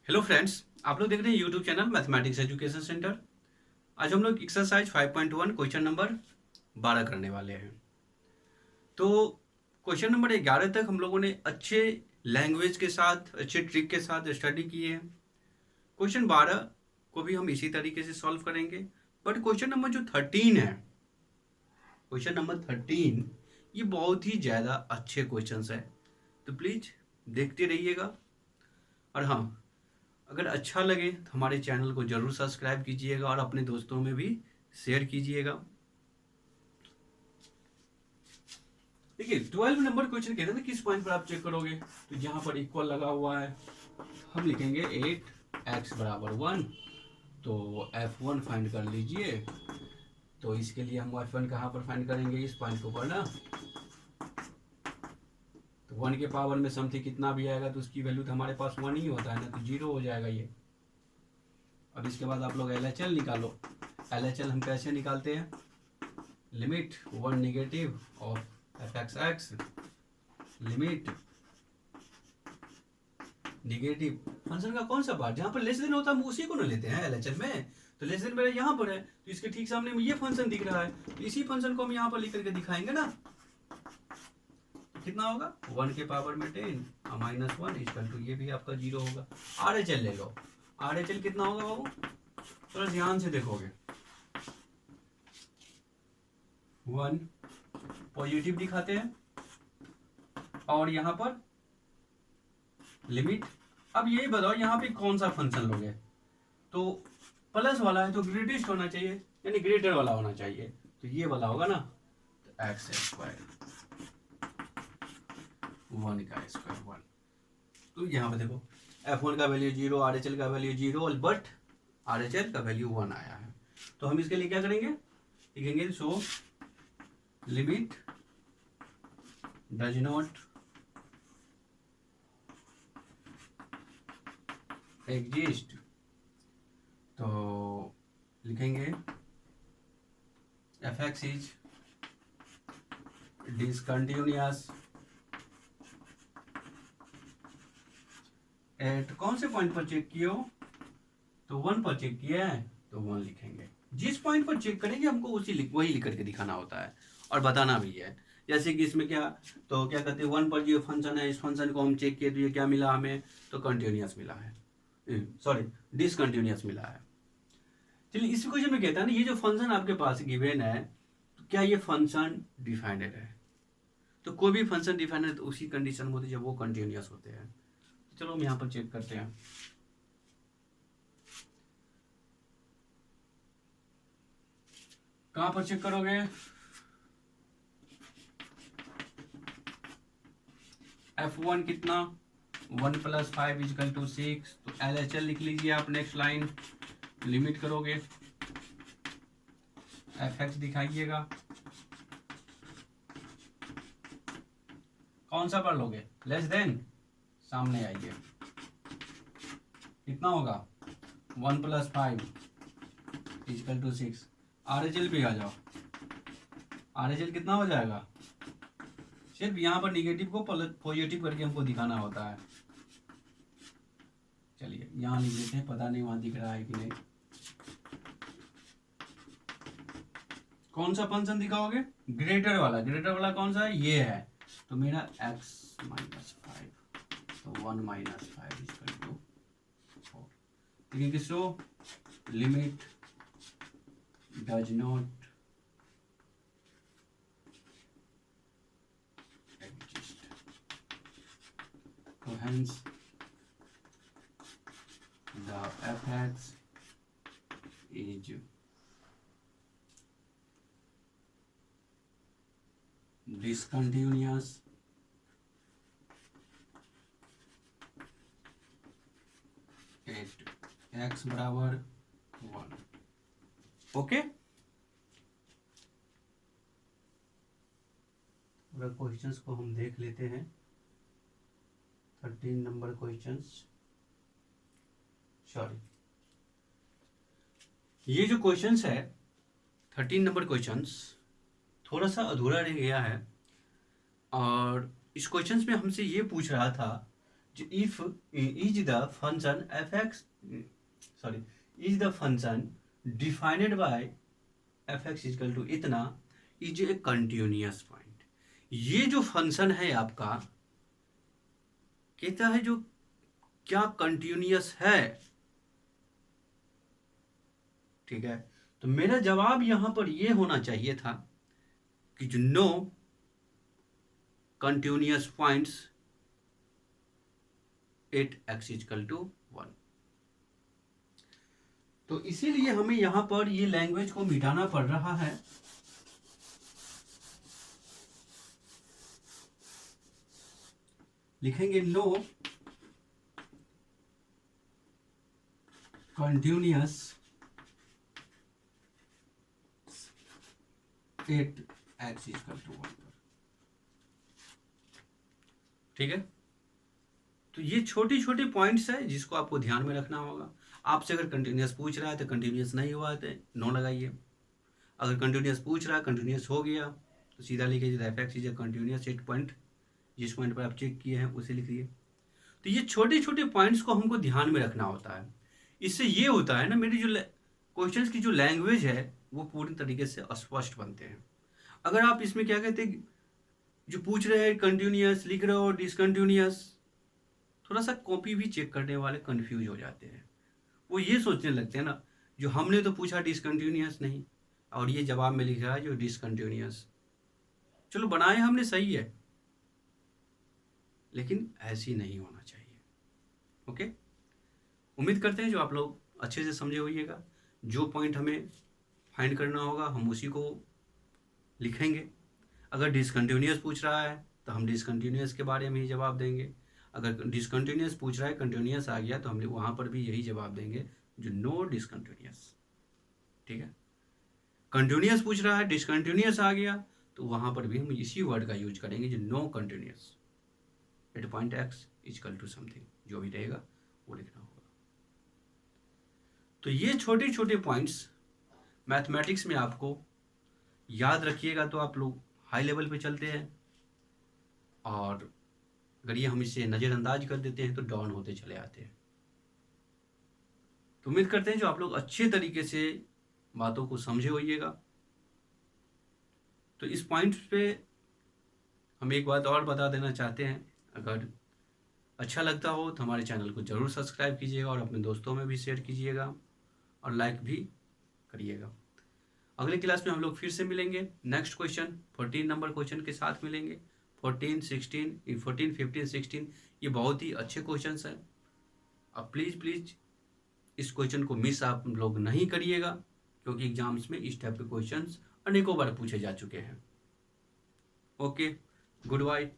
Hello friends, आप लोग देख रहे हैं YouTube channel mathematics education centre. आज हम लोग एक्सरसाइज 5.1 क्वेश्चन नंबर 12 करने वाले हैं। तो क्वेश्चन नंबर 11 तक हम लोगों ने अच्छे लैंग्वेज के साथ, अच्छे ट्रिक के साथ स्टडी किए हैं। क्वेश्चन 12 को भी हम इसी तरीके से सॉल्व करेंगे। बट क्वेश्चन नंबर जो 13 है, क्वेश्चन नंबर 13, ये बहुत ही ज़्यादा अच्छे क्वेश्चन है। तो प्लीज़ देखते रहिएगा। और हाँ, अगर अच्छा लगे तो हमारे चैनल को जरूर सब्सक्राइब कीजिएगा और अपने दोस्तों में भी शेयर कीजिएगा। देखिए 12 नंबर क्वेश्चन कहते हैं ना, किस पॉइंट पर आप चेक करोगे। तो यहाँ पर इक्वल लगा हुआ है, हम लिखेंगे 8x बराबर 1। तो f1 फाइंड कर लीजिए। तो इसके लिए हम f1 कहाँ पर फाइंड करेंगे, इस पॉइंट को पढ़ना। तो 1 के पावर में समथिंग कितना भी आएगा तो उसकी वैल्यू तो हमारे पास 1 ही होता है ना, तो 0 हो जाएगा ये। अब इसके बाद आप लोग LHL निकालो। LHL हम कैसे निकालते हैं, limit 1 negative of f(x) limit negative function का कौन सा पार्ट, जहाँ पर लेस देन होता है हम उसी को ना लेते हैं LHL में। तो लेस देन मेरा यहाँ पर है, तो इसके ठीक सामने में ये फंक्शन दिख रहा है, तो इसी फंक्शन को हम यहाँ पर लिख करके दिखाएंगे ना। तो कितना होगा, 1 के पावर में 10 -1 इक्वल टू, ये भी आपका 0 होगा। RHL ले लो। RHL कितना होगा बाबू, थोड़ा ध्यान से देखोगे। 1 पॉजिटिव दिखाते हैं और यहाँ पर लिमिट। अब यही बताओ यहाँ पे कौन सा फंक्शन लोगे। तो प्लस वाला है तो ग्रेटेस्ट होना चाहिए, यानी ग्रेटर वाला होना चाहिए, तो ये वाला होगा ना। तो x स्क्वायर 1 का स्क्वायर 1। तो यहाँ पे देखो f1 का वैल्यू 0, RHL का वैल्यू 0, बट RHL का वैल्यू 1 आया है। तो हम इसके लिए क्या करेंगे, लिखेंगे so limit does not exist. तो लिखेंगे f(x) इज डिसकंटिन्यूअस एट, कौन से पॉइंट पर चेक किए हो, तो 1 पर चेक किया है तो 1 लिखेंगे। जिस पॉइंट पर चेक करेंगे हमको वही लिख करके दिखाना होता है और बताना भी है। जैसे कि इसमें क्या, तो क्या कहते हैं 1 पर जो फंक्शन है, इस फंक्शन को हम चेक किए तो ये क्या मिला हमें, तो कंटिन्यूअस मिला है, सॉरी डिसकंटिन्यूअस मिला है। चलिए इस क्वेश्चन में कहता है ना, ये जो फंक्शन आपके पास गिवन है, तो क्या ये फंक्शन डिफाइंडेड है। तो कोई भी फंक्शन डिफाइंडेड तो उसी कंडीशन में होती है जब वो कंटिन्यूअस होते हैं। तो चलो हम यहाँ पर चेक करते हैं। कहां पर चेक करोगे, f1 कितना 1 + 5 = 6। तो LHL लिख लीजिए आप, नेक्स्ट लाइन लिमिट करोगे, f(x) दिखाइएगा, कौन सा पर लोगे, लेस देन, सामने आइए, कितना होगा 1 + 5 = 6। RHL पे आ जाओ, RHL कितना हो जाएगा, सिर्फ यहाँ पर निगेटिव को पॉजिटिव करके हमको दिखाना होता है। चलिए यहाँ लिख लेते हैं, पता नहीं वहां दिख रहा है कि नहीं। कौन सा फंक्शन दिखाओगे, ग्रेटर वाला। ग्रेटर वाला कौन सा है, ये है। तो मेरा x - 5, तो 1 - 5 = 4। देखिए so limit does not exist, तो hence the f(x) is discontinuous at x बराबर 1। ओके, अगर क्वेश्चंस को हम देख लेते हैं, 13 नंबर क्वेश्चंस, सॉरी ये जो क्वेश्चंस है 13 नंबर क्वेश्चंस थोड़ा सा अधूरा रह गया है। और इस क्वेश्चंस में हमसे ये पूछ रहा था, if is the function F X, sorry, is the function defined by F X equal to इतना इज ए कंटिन्यूअस पॉइंट। ये जो फंक्शन है आपका कहता है जो क्या कंटिन्यूअस है, ठीक है। तो मेरा जवाब यहां पर ये होना चाहिए था कि जो no continuous points at X equal to 1। तो इसीलिए हमें यहां पर ये लैंग्वेज को मिटाना पड़ रहा है। लिखेंगे no continuous at X equal to 1 पर, ठीक है। तो ये छोटे छोटे पॉइंट्स है जिसको आपको ध्यान में रखना होगा। आपसे अगर कंटिन्यूअस पूछ रहा है तो कंटिन्यूअस नहीं हुआ तो नो लगाइए। अगर कंटिन्यूअस पूछ रहा है, कंटिन्यूअस हो गया तो सीधा लिखिए F x is a continuous at point, जिस पॉइंट पर आप चेक किए हैं उसे लिख दिए। तो ये छोटे छोटे पॉइंट्स को हमको ध्यान में रखना होता है। इससे ये होता है ना, मेरी जो क्वेश्चंस की जो लैंग्वेज है वो पूरी तरीके से स्पष्ट बनते हैं। अगर आप इसमें क्या कहते हैं, जो पूछ रहे हैं कंटिन्यूअस लिख रहे हो डिसकंटिन्यूअस, थोड़ा सा कॉपी भी चेक करने वाले कंफ्यूज हो जाते हैं। वो ये सोचने लगते हैं ना, जो हमने तो पूछा डिसकंटिन्यूअस नहीं और ये जवाब में लिख रहा है जो डिसकंटिन्यूअस। चलो बनाए हमने, सही है, लेकिन ऐसी नहीं होना चाहिए। ओके, उम्मीद करते हैं जो आप लोग अच्छे से समझे होइएगा। जो पॉइंट हमें फाइंड करना होगा हम उसी को लिखेंगे। अगर डिसकंटिन्यूअस पूछ रहा है तो हम डिसकंटिन्यूअस के बारे में ही जवाब देंगे। अगर डिसकंटिन्यूअस पूछ रहा है, कंटिन्यूअस आ गया तो हम वहाँ पर भी यही जवाब देंगे जो नो डिसकंटिन्यूअस, ठीक है। कंटिन्यूअस पूछ रहा है, डिसकंटिन्यूअस आ गया तो वहाँ पर भी हम इसी वर्ड का यूज करेंगे जो no continuous at point X equal to something, जो भी रहेगा वो लिखना होगा। तो ये छोटे छोटे पॉइंट्स मैथमेटिक्स में आपको याद रखिएगा तो आप लोग हाई लेवल पे चलते हैं, और अगर ये हम इसे नज़रअंदाज कर देते हैं तो डाउन होते चले आते हैं। तो उम्मीद करते हैं जो आप लोग अच्छे तरीके से बातों को समझे होइएगा। तो इस पॉइंट पे हम एक बात और बता देना चाहते हैं, अगर अच्छा लगता हो तो हमारे चैनल को ज़रूर सब्सक्राइब कीजिएगा और अपने दोस्तों में भी शेयर कीजिएगा और लाइक भी करिएगा। अगले क्लास में हम लोग फिर से मिलेंगे। नेक्स्ट क्वेश्चन 14 नंबर क्वेश्चन के साथ मिलेंगे। 14, 15, 16 ये बहुत ही अच्छे क्वेश्चंस हैं। अब प्लीज़ इस क्वेश्चन को मिस आप लोग नहीं करिएगा, क्योंकि एग्जाम्स में इस टाइप के क्वेश्चंस अनेकों बार पूछे जा चुके हैं। Okay, good bye.